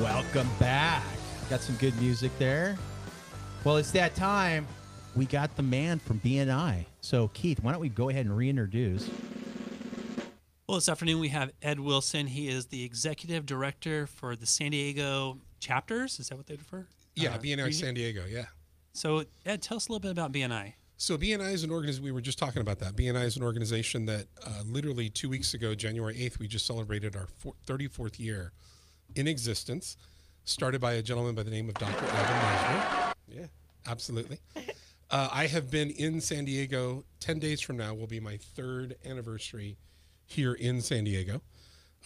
Welcome back. Got some good music there. Well, it's that time. We got the man from BNI. So, Keith, why don't we go ahead and reintroduce? Well, this afternoon we have Ed Wilson. He is the executive director for the San Diego chapters. Is that what they refer? Yeah, BNI San Diego, yeah. So, Ed, tell us a little bit about BNI. So BNI is an organization, we were just talking about that. BNI is an organization that literally 2 weeks ago, January 8th, we just celebrated our 34th year in existence, started by a gentleman by the name of Dr. Evan Meisner. Yeah, absolutely. I have been in San Diego. 10 days from now will be my third anniversary here in San Diego.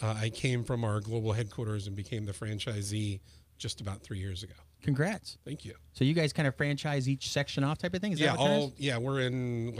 I came from our global headquarters and became the franchisee just about 3 years ago. Congrats. Thank you. So you guys kind of franchise each section off type of thing? Is that what it is? Yeah, we're in,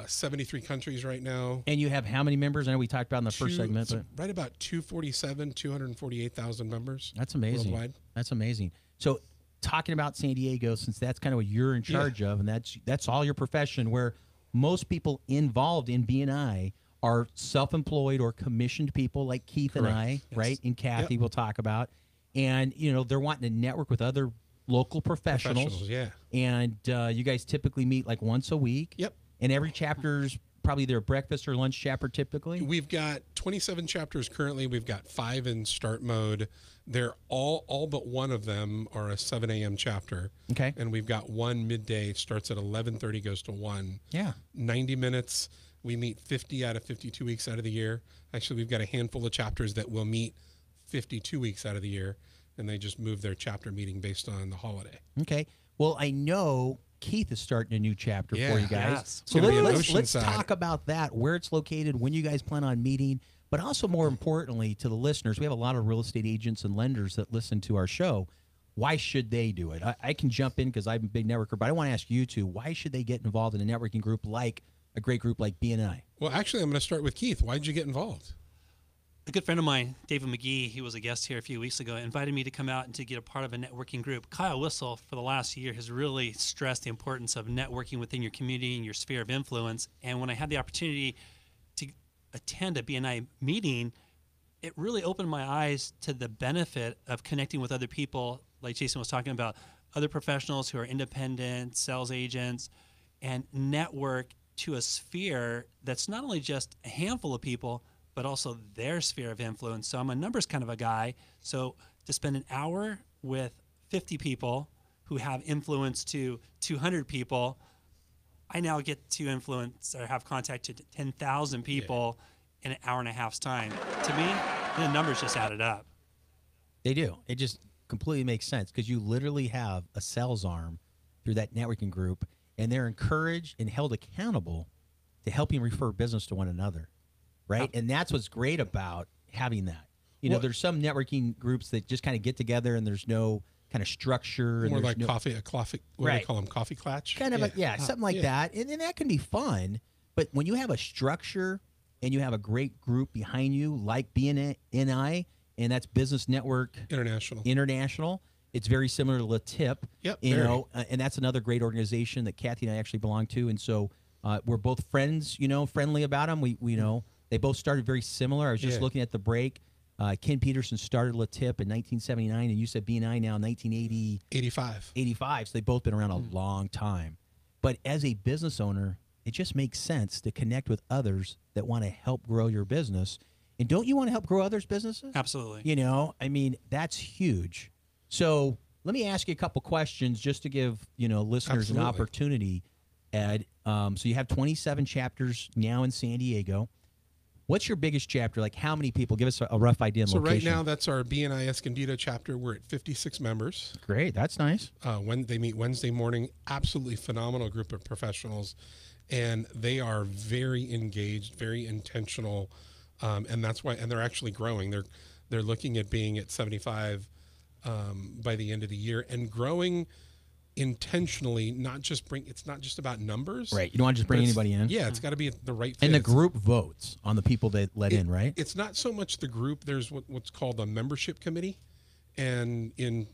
73 countries right now. And you have how many members? I know we talked about in the first segment. But Right about 248,000 members. that's amazing. Worldwide. That's amazing. So talking about San Diego, since that's kind of what you're in charge of, and that's all your profession, where most people involved in BNI are self-employed or commissioned people like Keith Correct. and I, Yes. right? And Kathy we'll talk about. And, they're wanting to network with other local professionals. Yeah. And you guys typically meet like once a week. Yep. And every chapter's probably their breakfast or lunch chapter typically. We've got 27 chapters currently. We've got 5 in start mode. They're all but one of them are a 7 a.m. chapter. Okay. And we've got one midday, starts at 11:30, goes to 1. Yeah. 90 minutes. We meet 50 out of 52 weeks out of the year. Actually, we've got a handful of chapters that will meet 52 weeks out of the year, and they just move their chapter meeting based on the holiday. Okay. Well, I know Keith is starting a new chapter for you guys. Yes. So Gonna be in let's Oceanside. talk about that, where it's located, when you guys plan on meeting, but also more importantly to the listeners, we have a lot of real estate agents and lenders that listen to our show. Why should they do it? I can jump in because I'm a big networker, but I want to ask you two, why should they get involved in a networking group like a great group like BNI? Well, actually, I'm going to start with Keith. Why did you get involved? A good friend of mine, David McGee, he was a guest here a few weeks ago, invited me to come out and to get a part of a networking group. Kyle Whissel, for the last year, has really stressed the importance of networking within your community and your sphere of influence. And when I had the opportunity to attend a BNI meeting, it really opened my eyes to the benefit of connecting with other people, like Jason was talking about, other professionals who are independent, sales agents, and network to a sphere that's not only just a handful of people, but also their sphere of influence. So I'm a numbers kind of a guy. So to spend an hour with 50 people who have influence to 200 people, I now get to influence or have contact to 10,000 people in an hour and a half's time. To me, the numbers just added up. They do. It just completely makes sense because you literally have a sales arm through that networking group, and they're encouraged and held accountable to helping refer business to one another, right? And that's what's great about having that. There's some networking groups that just kind of get together and there's no kind of structure. And More there's like coffee, what do they call them? Coffee clatch? Kind of, something like that. And that can be fun. But when you have a structure and you have a great group behind you, like BNI, and that's Business Network International, it's very similar to LaTip. Yep, and that's another great organization that Kathy and I actually belong to. And so we're both friends, friendly about them. We know they both started very similar. I was just looking at the break. Ken Peterson started LaTip in 1979, and you said BNI now in 1980. 85. So they've both been around a long time. But as a business owner, it just makes sense to connect with others that want to help grow your business. And don't you want to help grow others' businesses? Absolutely. That's huge. So let me ask you a couple questions just to give, listeners an opportunity, Ed. So you have 27 chapters now in San Diego. What's your biggest chapter? Like how many people? Give us a rough idea of location. So right now, that's our BNI Escondido chapter. We're at 56 members. Great. That's nice. When they meet Wednesday morning, absolutely phenomenal group of professionals. And they are very engaged, very intentional. And that's why, and they're actually growing. They're looking at being at 75 by the end of the year and growing intentionally. It's not just about numbers, right? You don't want to just bring anybody in. Yeah, it's got to be the right fit. And the group votes on the people they let in, right? It's not so much the group. There's what's called a membership committee, and in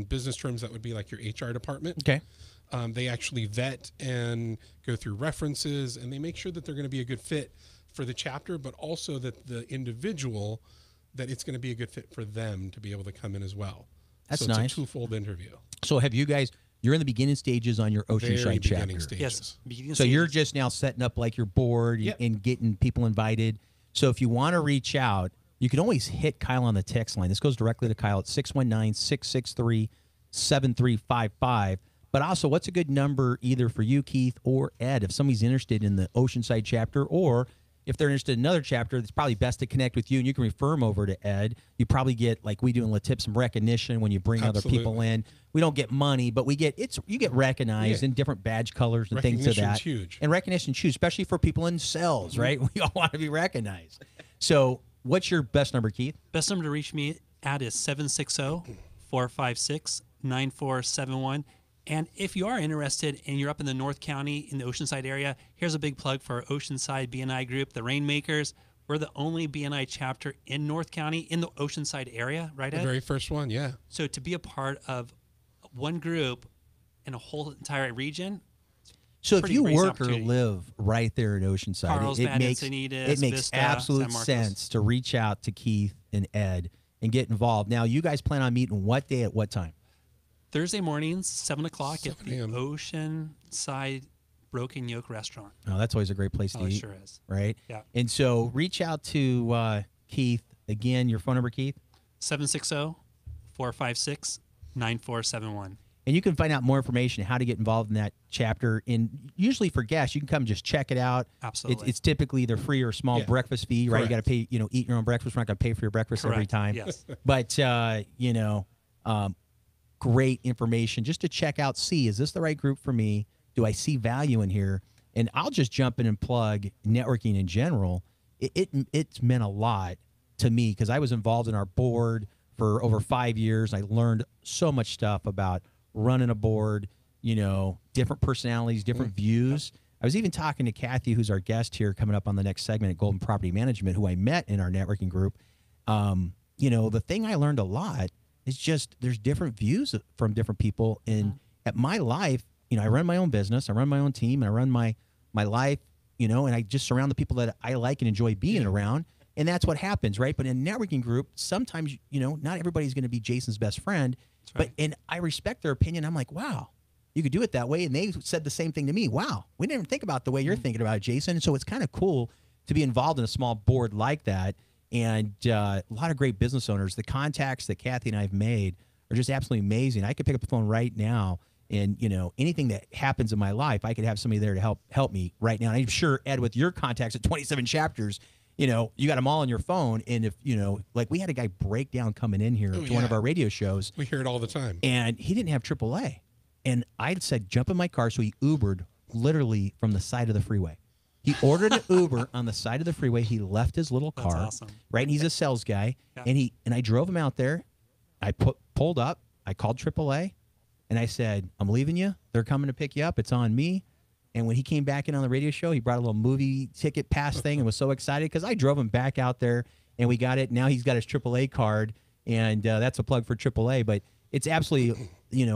business terms that would be like your HR department. Okay. They actually vet and go through references, and they make sure that they're going to be a good fit for the chapter, but also that the individual that it's going to be a good fit for them to be able to come in as well. That's so nice. It's a twofold interview. So have you guys? You're in the beginning stages on your Oceanside Very chapter. beginning stages. Yes. Beginning So you're stages. just now setting up like your board Yep. and getting people invited. So if you want to reach out, you can always hit Kyle on the text line. This goes directly to Kyle at 619-663-7355. But also, what's a good number either for you, Keith, or Ed, if somebody's interested in the Oceanside chapter, or if they're interested in another chapter, it's probably best to connect with you, and you can refer them over to Ed. You probably get, like we do in La Tip, some recognition when you bring other people Absolutely. in. We don't get money, but you get recognized in different badge colors and things of that. Recognition's huge. And recognition's huge, especially for people in sales, right? We all want to be recognized. So what's your best number, Keith? Best number to reach me at is 760-456-9471. And if you are interested and you're up in the North County in the Oceanside area, here's a big plug for our Oceanside BNI group, the Rainmakers. We're the only BNI chapter in North County in the Oceanside area, right, The Ed? very first one, yeah. So to be a part of one group in a whole entire region, So if pretty you amazing work or opportunity. live right there in Oceanside, Carlsbad, it makes Encinitas, Vista, absolute San Marcos. sense to reach out to Keith and Ed and get involved. Now, you guys plan on meeting what day at what time? Thursday mornings, 7 o'clock at 7 the a.m. Oceanside Broken Yoke Restaurant. Oh, that's always a great place to Oh, it eat, sure is. right? Yeah. And so reach out to Keith. Again, your phone number, Keith? 760-456-9471. And you can find out more information how to get involved in that chapter. And usually for guests, you can come just check it out. Absolutely. It's typically either free or small Yeah. breakfast fee, right? You got to Correct. pay, eat your own breakfast. We're not going to pay for your breakfast every Correct. time. Yes. But, great information just to check out, see, is this the right group for me? Do I see value in here? And I'll just jump in and plug networking in general. It's meant a lot to me because I was involved in our board for over 5 years. I learned so much stuff about running a board, different personalities, different views. I was even talking to Kathy, who's our guest here coming up on the next segment at Golden Property Management, who I met in our networking group. The thing I learned a lot is just there's different views from different people. And at my life, I run my own business, I run my own team, and I run my life, and I just surround the people that I like and enjoy being around. And that's what happens, right? But in a networking group, sometimes, not everybody's going to be Jason's best friend. right. And I respect their opinion. I'm like, wow, you could do it that way. And they said the same thing to me. Wow, we didn't even think about the way you're thinking about it, Jason. And so it's kind of cool to be involved in a small board like that. And a lot of great business owners. The contacts that Kathy and I have made are just absolutely amazing. I could pick up the phone right now and, anything that happens in my life, I could have somebody there to help me right now. And I'm sure, Ed, with your contacts at 27 chapters, you got them all on your phone. And if, like we had a guy break down coming in here to one of yeah. our radio shows. We hear it all the time. And he didn't have AAA. And I said, jump in my car. So he Ubered literally from the side of the freeway. He ordered an Uber on the side of the freeway. He left his little car. That's awesome. Right? And he's a sales guy. Yeah. And I drove him out there. I pulled up. I called AAA. And I said, I'm leaving you. They're coming to pick you up. It's on me. And when he came back in on the radio show, he brought a little movie ticket pass thing and was so excited because I drove him back out there and we got it. Now he's got his AAA card. And that's a plug for AAA. But it's absolutely,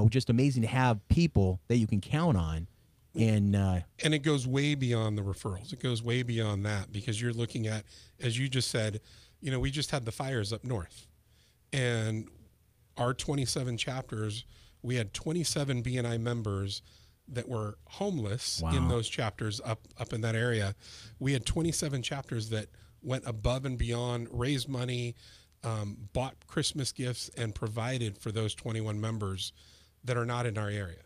just amazing to have people that you can count on. And it goes way beyond the referrals. It goes way beyond that because you're looking at, as you just said, we just had the fires up north. And our 27 chapters, we had 27 BNI members that were homeless in those chapters up in that area. We had 27 chapters that went above and beyond, raised money, bought Christmas gifts, and provided for those 21 members that are not in our area.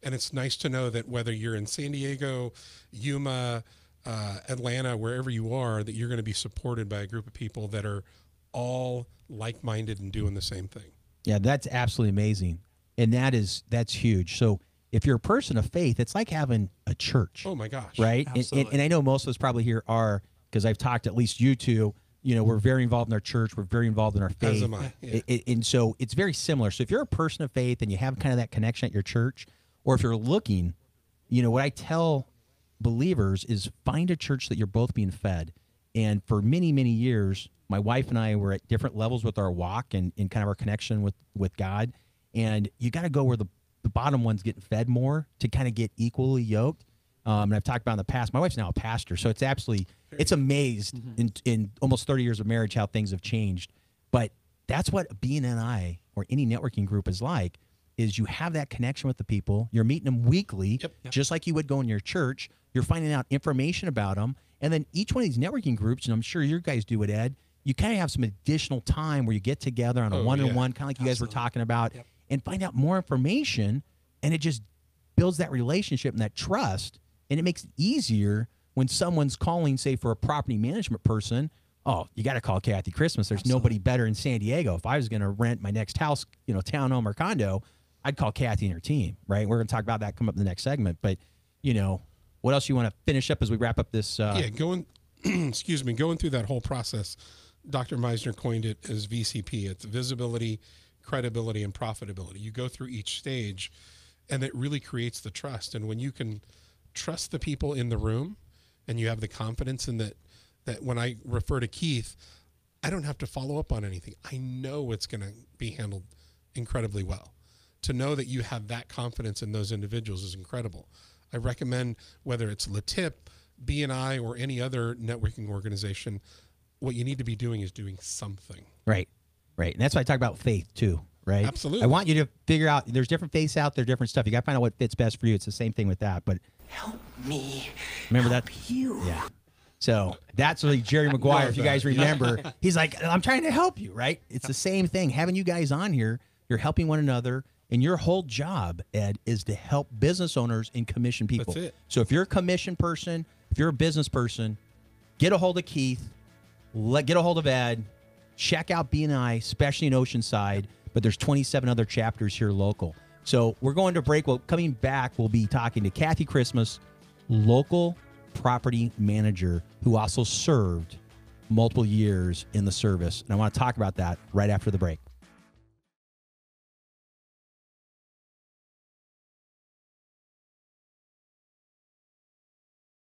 And it's nice to know that whether you're in San Diego, Yuma, Atlanta, wherever you are, that you're going to be supported by a group of people that are all like-minded and doing the same thing. yeah, that's absolutely amazing. And that's huge. So if you're a person of faith, it's like having a church. Oh my gosh. Right? Absolutely. And I know most of us probably here are, because I've talked, at least you two, we're very involved in our church. We're very involved in our faith. As am I. Yeah. And so it's very similar. So if you're a person of faith and you have kind of that connection at your church, or if you're looking, what I tell believers is find a church that you're both being fed. And for many, many years, my wife and I were at different levels with our walk and kind of our connection with God. And you got to go where the bottom one's getting fed more to kind of get equally yoked. And I've talked about in the past, my wife's now a pastor. So it's amazed in almost 30 years of marriage how things have changed. But that's what BNI or any networking group is like, is you have that connection with the people. You're meeting them weekly, just like you would go in your church. You're finding out information about them. And then each one of these networking groups, and I'm sure you guys do it, Ed, you kind of have some additional time where you get together on a one-on-one, kind of like you guys were talking about, and find out more information. And it just builds that relationship and that trust. And it makes it easier when someone's calling, say, for a property management person. Oh, you got to call Kathy Christmas. There's nobody better in San Diego. If I was going to rent my next house, townhome or condo, I'd call Kathy and her team, right? We're going to talk about that, come up in the next segment. But, what else you want to finish up as we wrap up this? Going through that whole process, Dr. Meisner coined it as VCP. It's visibility, credibility, and profitability. You go through each stage, and it really creates the trust. And when you can trust the people in the room, and you have the confidence in that when I refer to Keith, I don't have to follow up on anything. I know it's going to be handled incredibly well. To know that you have that confidence in those individuals is incredible. I recommend, whether it's LaTip, BNI, or any other networking organization, what you need to be doing is doing something. Right. And that's why I talk about faith too, right? Absolutely. I want you to figure out, there's different faiths out there, different stuff. You got to find out what fits best for you. It's the same thing with that. But help me. Remember help that? You. Yeah. So that's really Jerry Maguire, if you guys remember. He's like, I'm trying to help you, right? It's the same thing. Having you guys on here, you're helping one another. And your whole job, Ed, is to help business owners and commission people. That's it. So if you're a commission person, if you're a business person, get a hold of Keith, get a hold of Ed, check out BNI, especially in Oceanside, but there's 27 other chapters here local. So we're going to break. Well, coming back, we'll be talking to Kathy Christmas, local property manager who also served multiple years in the service. And I want to talk about that right after the break.